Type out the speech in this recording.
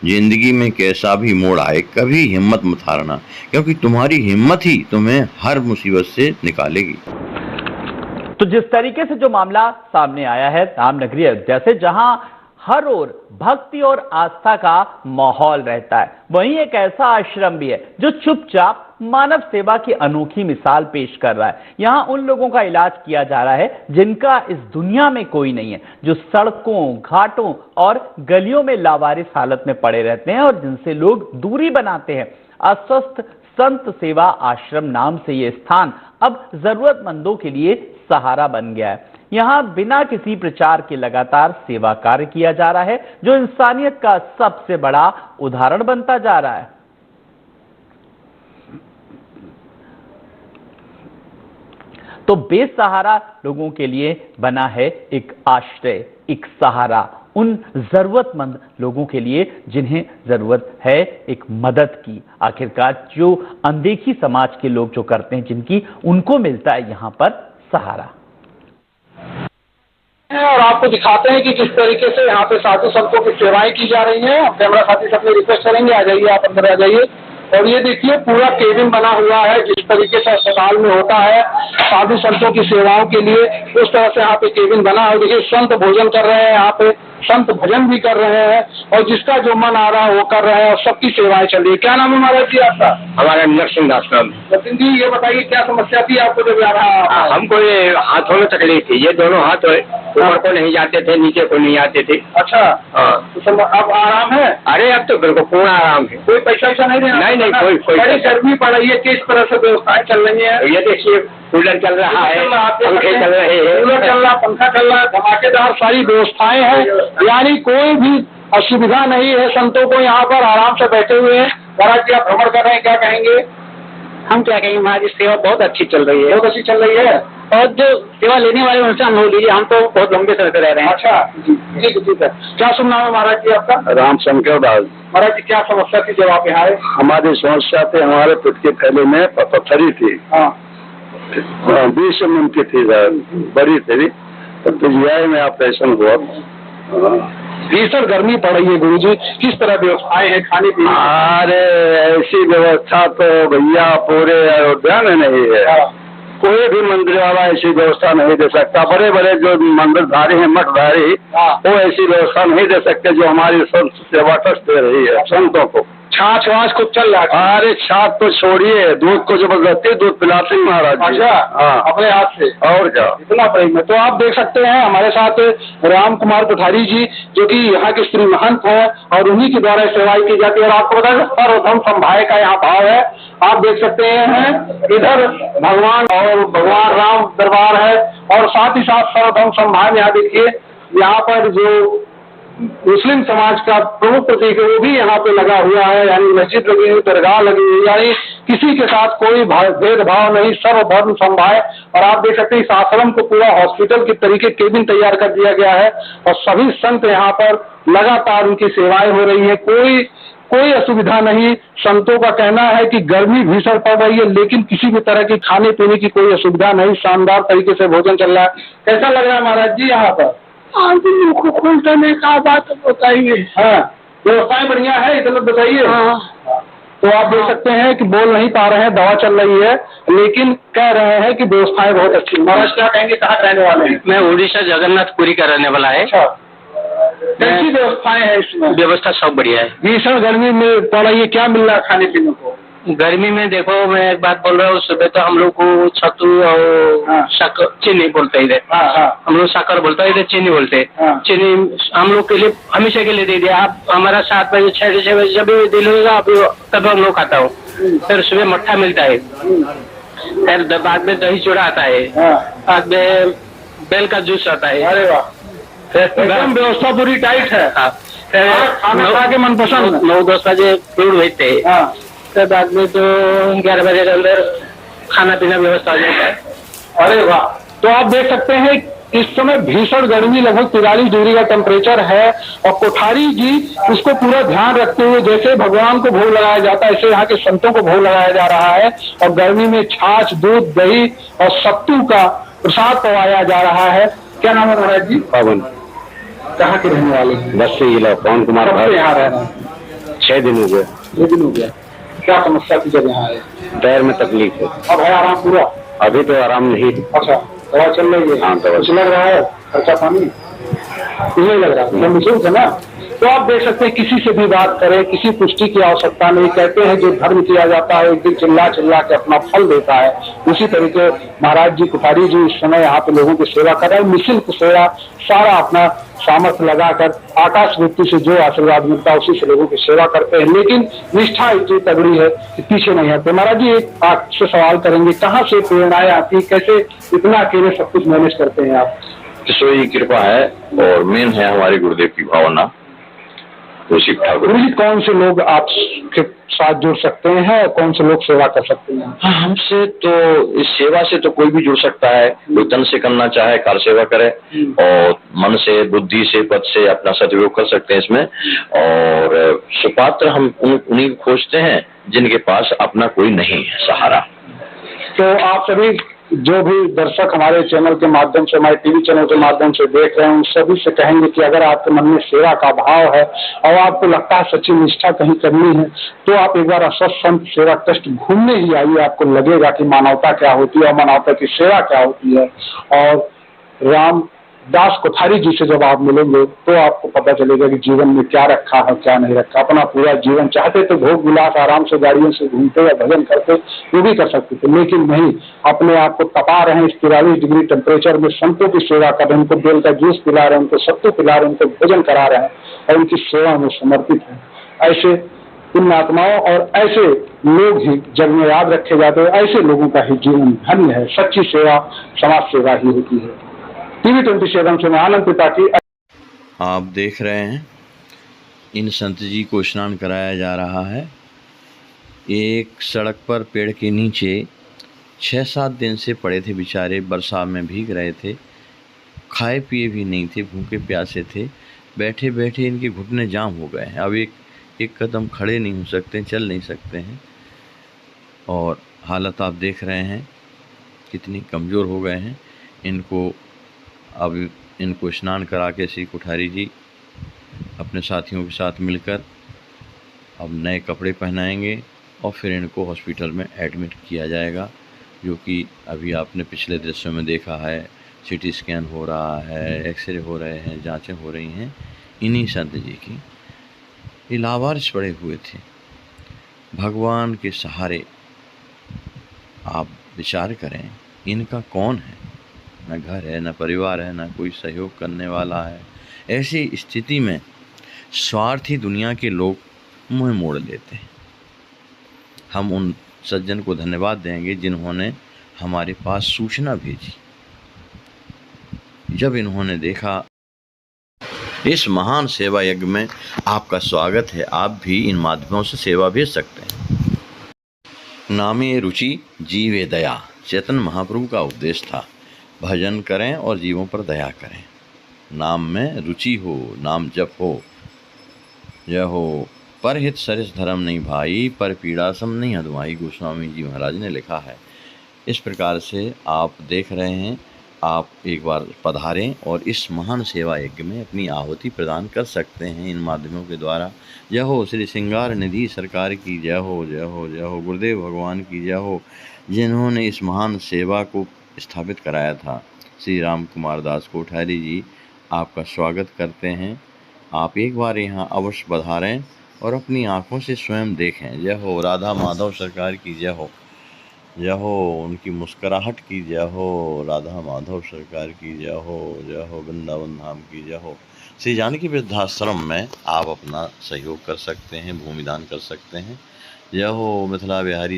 जिंदगी में कैसा भी मोड़ आए कभी हिम्मत मत हारना, क्योंकि तुम्हारी हिम्मत ही तुम्हें हर मुसीबत से निकालेगी। तो जिस तरीके से जो मामला सामने आया है रामनगरी अयोध्या से, जहां हर ओर भक्ति और आस्था का माहौल रहता है, वहीं एक ऐसा आश्रम भी है जो चुपचाप मानव सेवा की अनोखी मिसाल पेश कर रहा है। यहां उन लोगों का इलाज किया जा रहा है जिनका इस दुनिया में कोई नहीं है, जो सड़कों, घाटों और गलियों में लावारिस हालत में पड़े रहते हैं और जिनसे लोग दूरी बनाते हैं। अस्वस्थ संत सेवा आश्रम नाम से ये स्थान अब जरूरतमंदों के लिए सहारा बन गया है। यहां बिना किसी प्रचार के लगातार सेवा कार्य किया जा रहा है, जो इंसानियत का सबसे बड़ा उदाहरण बनता जा रहा है। तो बेसहारा लोगों के लिए बना है एक आश्रय, एक सहारा, उन जरूरतमंद लोगों के लिए जिन्हें जरूरत है एक मदद की। आखिरकार जो अनदेखी समाज के लोग जो करते हैं, जिनकी उनको मिलता है यहां पर सहारा। और आपको दिखाते हैं कि किस तरीके से यहाँ पे साधु संतों की सेवाएं की जा रही हैं। कैमरा साथी से अपनी रिक्वेस्ट करेंगे, आ जाइए, आप अंदर आ जाइए। और ये देखिए पूरा केबिन बना हुआ है, जिस तरीके से अस्पताल में होता है साधु संतों की सेवाओं के लिए, उस तरह से यहाँ पे केबिन बना है। देखिए संत भोजन कर रहे हैं, यहाँ पे संत भजन भी कर रहे हैं और जिसका जो मन आ रहा है वो कर रहे हैं और सबकी सेवाएं चल रही है। क्या नाम है महाराज जी आपका? हमारा नरसिंह दास नाम। नरसिंह जी, ये बताइए क्या समस्या थी आपको जब आ रहा? हमको ये हाथों में तकलीफ थी, ये दोनों हाथ ऊपर को नहीं जाते थे, नीचे को नहीं आते थे। अच्छा, हाँ। तो अब आराम है? अरे अब तो बिल्कुल पूर्ण आराम है। कोई पैसा वैसा नहीं देना? नहीं, कोई बड़ी गर्मी पड़ रही है, किस तरह से व्यवस्थाएं चल रही है? ये देखिए कूलर चल रहा है, पंखे चल रहे हैं, कूलर चल रहा, पंखा चल रहा है, धमाकेदार सारी व्यवस्थाएं हैं, यानी कोई भी असुविधा नहीं है। संतों को यहाँ पर आराम से बैठे हुए हैं। महाराज जी आप भ्रमण कर रहे हैं, क्या कहेंगे? हम क्या कहेंगे महाराज, सेवा बहुत अच्छी चल रही है। बहुत अच्छी चल रही है और जो सेवा लेने वाले उनसे अनुभव लीजिए, हम तो बहुत लंबे समय से रह रहे हैं। अच्छा, ठीक है। क्या शुभ नाम है महाराज जी आपका? रामशंकर दास। महाराज जी क्या समस्या थी जब आप यहाँ आए? हमारी समस्या थी, हमारे पेट के थैले में पथरी थी। हाँ, 20 mm की थी, बड़ी थी, तो में ऑपरेशन हुआ। भीषण गर्मी पड़ रही है गुरुजी, किस तरह व्यवस्थाएं हैं खाने पीने? अरे ऐसी व्यवस्था तो भैया पूरे अयोध्या में नहीं है। कोई भी मंदिर वाला ऐसी व्यवस्था नहीं दे सकता। बड़े बड़े जो मंदिरधारी हैं, मठधारी, वो ऐसी व्यवस्था नहीं दे सकते जो हमारी संत सेवा ट्रस्ट दे रही है संतों को। छाछ वाछ खूब चल रहा है? अरे छाछ तो छोड़िए, दूध को जबरदस्ती दूध पिलाते हैं महाराज जी। अच्छा, हाँ, अपने हाथ से? और क्या, इतना प्रेम है। तो आप देख सकते हैं हमारे साथ राम कुमार कोठारी जी, जो कि यहाँ के श्री महंत हैं और उन्हीं के द्वारा सेवाएं की जाती है। और आपको बता दें सर्वधर्म समभाव का यहाँ भाव है। आप देख सकते हैं इधर भगवान और भगवान राम दरबार है और साथ ही साथ सर्वधर्म समभाव। यहाँ देखिए, यहाँ पर जो मुस्लिम समाज का प्रमुख प्रतीक है वो भी यहाँ पे लगा हुआ है, यानी मस्जिद लगी हुई, दरगाह लगी हुई, यानी किसी के साथ कोई भेदभाव नहीं, सर्वधर्म समभाव। और आप देख सकते हैं इस आश्रम को पूरा हॉस्पिटल के तरीके केबिन तैयार कर दिया गया है और सभी संत यहाँ पर लगातार उनकी सेवाएं हो रही है। कोई असुविधा नहीं। संतों का कहना है कि गर्मी भीषण पड़ रही है लेकिन किसी भी तरह की खाने पीने की कोई असुविधा नहीं, शानदार तरीके से भोजन चल रहा है। कैसा लग रहा है महाराज जी यहाँ पर? आदमी को खोलने का बात बताइए। हाँ, व्यवस्थाएं बढ़िया है, इतना बताइए। हाँ। तो आप देख सकते हैं कि बोल नहीं पा रहे हैं, दवा चल रही है, लेकिन कह रहे हैं कि व्यवस्थाएं बहुत अच्छी। महाराज क्या कहेंगे, कहाँ रहने वाले हैं? मैं उड़ीसा जगन्नाथपुरी का रहने वाला है। अच्छा, कैसी व्यवस्थाएं हैं इसमें? व्यवस्था सब बढ़िया है। भीषण गर्मी में पड़ रही है, क्या मिल रहा है खाने पीने को? गर्मी में देखो, मैं एक बात बोल रहा हूँ, सुबह तो हम लोग को छतु और शक्कर, चीनी बोलते हैं इधर। हम लोग शक्कर बोलते हैं, इधर चीनी बोलते हैं। चीनी हम लोग के लिए हमेशा के लिए दे दिया। आप हमारा 7 बजे 6 बजे जब भी दिल होगा तब हम लोग खाता हूँ। फिर सुबह मट्ठा मिलता है, फिर बाद में दही चूड़ा आता है, बाद में बेल का जूस आता है। अरे वाह, एकदम व्यवस्था पूरी टाइट है। खाना खा के मनपसंद 9-10 बजे फ्रूट भेजते हैं, फिर बाद में तो 11 बजे के अंदर खाना पीना व्यवस्था हो जाता है। अरे वाह, तो आप देख सकते हैं इस समय भीषण गर्मी, लगभग 43 डिग्री का टेम्परेचर है और कोठारी जी उसको पूरा ध्यान रखते हुए, जैसे भगवान को भोग लगाया जाता है ऐसे यहाँ के संतों को भोग लगाया जा रहा है और गर्मी में छाछ, दूध, दही और सत्तू का प्रसाद पवाया जा रहा है। क्या नाम है महाराज जी? पवन। कहाँ के रहने वाले हैं? बस्ती जिला पवन कुमार। यहाँ रह रहे हैं। 6 दिन हो गए। 6 दिन हो गया। क्या समस्या थी जब यहाँ आए? पैर में तकलीफ है। अब है आराम पूरा? अभी तो आराम नहीं। अच्छा, दवा चल रही है? हाँ, दवा। कुछ लग रहा है खर्चा पानी? नहीं लग रहा है, निःशुल्क है ना। तो आप देख सकते हैं, किसी से भी बात करें, किसी पुष्टि की आवश्यकता नहीं। कहते हैं जो धर्म किया जाता है एक दिन चिल्ला चिल्ला के अपना फल देता है। उसी तरीके महाराज जी कुठारी जी इस समय यहाँ पे लोगों की सेवा कर रहे हैं, निःशुल्क सेवा, सारा अपना सामर्थ्य लगाकर आकाश वृत्ति से जो आशीर्वाद मिलता है उसी से लोगों की सेवा करते हैं। लेकिन निष्ठा इतनी तगड़ी है कि पीछे नहीं आते। महाराज जी एक आपसे सवाल करेंगे, कहाँ से प्रेरणाएं आती, कैसे इतना अकेले सब कुछ मैनेज करते हैं आप? ईश्वर की कृपा है और मेन है हमारे गुरुदेव की भावना। शिव ठाकुर गुरु जी, कौन से लोग आपके साथ जुड़ सकते हैं और कौन से लोग सेवा कर सकते हैं? हाँ, हमसे तो इस सेवा से तो कोई भी जुड़ सकता है। कोई तन से करना चाहे कार सेवा करे और मन से, बुद्धि से, पद से अपना सदुपयोग कर सकते हैं इसमें। और सुपात्र हम उन्हीं को खोजते हैं जिनके पास अपना कोई नहीं है सहारा। तो आप सभी जो भी दर्शक हमारे चैनल के माध्यम से, हमारे टीवी चैनल के माध्यम से देख रहे हैं, उन सभी से कहेंगे कि अगर आपके मन में सेवा का भाव है और आपको लगता है सच्ची निष्ठा कहीं करनी है, तो आप एक बार असत संत सेवा ट्रस्ट घूमने ही आइए। आपको लगेगा कि मानवता क्या होती है और मानवता की सेवा क्या होती है। और रामदास कोठारी जी से जब आप मिलेंगे तो आपको पता चलेगा कि जीवन में क्या रखा है, क्या नहीं रखा। अपना पूरा जीवन चाहते तो भोग विलास आराम से गाड़ियों से घूमते या भजन करते, वो भी कर सकते थे, लेकिन नहीं, अपने आप को तपा रहे हैं इस 43 डिग्री टेम्परेचर में, संतों की सेवा कर रहे हैं, उनको बेल का जूस पिला रहे हैं, उनको सत्तू पिला रहे हैं, उनको भोजन करा रहे हैं और उनकी सेवा में समर्पित है। ऐसे पुण्य आत्माओं और ऐसे लोग ही जग में याद रखे जाते हैं। ऐसे लोगों का ही जीवन धन्य है। सच्ची सेवा समाज सेवा ही होती है। टीवी 27 से मैं आनंद त्रिपाठी। आप देख रहे हैं इन संत जी को स्नान कराया जा रहा है। एक सड़क पर पेड़ के नीचे 6-7 दिन से पड़े थे बेचारे, बरसात में भीग रहे थे, खाए पिए भी नहीं थे, भूखे प्यासे थे। बैठे बैठे इनके घुटने जाम हो गए हैं। अब एक कदम खड़े नहीं हो सकते, चल नहीं सकते हैं। और हालत आप देख रहे हैं कितनी कमज़ोर हो गए हैं। इनको स्नान करा के श्री कोठारी जी अपने साथियों के साथ मिलकर अब नए कपड़े पहनाएंगे और फिर इनको हॉस्पिटल में एडमिट किया जाएगा, जो कि अभी आपने पिछले दृश्यों में देखा है। सीटी स्कैन हो रहा है, एक्सरे हो रहे हैं, जांचें हो रही हैं। इन्हीं संत जी की ये लावारिस पड़े हुए थे। भगवान के सहारे आप विचार करें, इनका कौन है? न घर है, न परिवार है, न कोई सहयोग करने वाला है। ऐसी स्थिति में स्वार्थी दुनिया के लोग मुँह मोड़ लेते हैं। हम उन सज्जन को धन्यवाद देंगे जिन्होंने हमारे पास सूचना भेजी। जब इन्होंने देखा, इस महान सेवा यज्ञ में आपका स्वागत है। आप भी इन माध्यमों से सेवा भेज सकते हैं। नामे रुचि जीवे दया चेतन महाप्रभु का उपदेश था। भजन करें और जीवों पर दया करें। नाम में रुचि हो, नाम जप हो, जय हो। परहित सरिस धर्म नहीं भाई, पर पीड़ा सम नहीं अधमाई, गोस्वामी जी महाराज ने लिखा है। इस प्रकार से आप देख रहे हैं, आप एक बार पधारें और इस महान सेवा यज्ञ में अपनी आहुति प्रदान कर सकते हैं इन माध्यमों के द्वारा। जय हो श्री सिंगार निधि सरकार की जय हो, जय हो, जय हो। गुरुदेव भगवान की जय हो, जिन्होंने इस महान सेवा को स्थापित कराया था। श्री राम कुमार दास कोठारी जी आपका स्वागत करते हैं। आप एक बार यहाँ अवश्य पधारें और अपनी आँखों से स्वयं देखें। जय हो राधा माधव सरकार की जय हो, जय हो। उनकी मुस्कुराहट की जय हो, राधा माधव सरकार की जय हो, जय हो। वृंदावन धाम की जय हो। श्री जानकी वृद्धाश्रम में आप अपना सहयोग कर सकते हैं, भूमिदान कर सकते हैं। जय हो मिथिला बिहारी